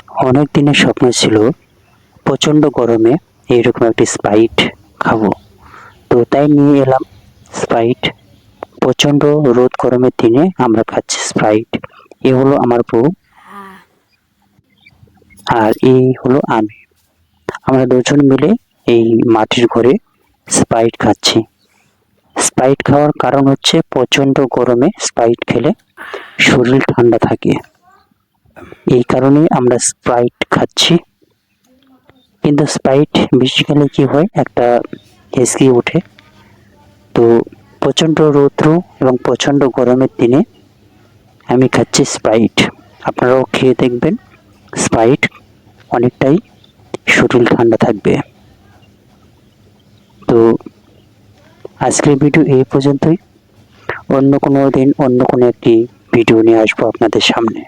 অনেক দিনের স্বপ্ন ছিল প্রচণ্ড গরমে এইরকম একটি স্প্রাইট খাবো। তো তাই নিয়ে এলাম স্প্রাইট। প্রচণ্ড রোদ গরমের দিনে আমরা খাচ্ছি স্প্রাইট। এ হলো আমার বউ আর এই হলো আমি। আমরা দুজন মিলে এই মাটির ঘরে স্প্রাইট খাচ্ছি। স্প্রাইট খাওয়ার কারণ হচ্ছে প্রচণ্ড গরমে স্প্রাইট খেলে শরীর ঠান্ডা থাকে, এই কারণেই আমরা স্প্রাইট খাচ্ছি। কিন্তু স্প্রাইট বেশি খেলে কি হয়, একটা হেঁচকি ওঠে। তো প্রচণ্ড রৌদ্র এবং প্রচণ্ড গরমের দিনে আমি খাচ্ছি স্প্রাইট। আপনারাও খেয়ে দেখবেন, স্প্রাইট অনেকটাই শরীর ঠান্ডা থাকবে। তো আজকের ভিডিও এই পর্যন্তই। অন্য কোনো দিন অন্য কোনো একটি ভিডিও নিয়ে আসবো আপনাদের সামনে।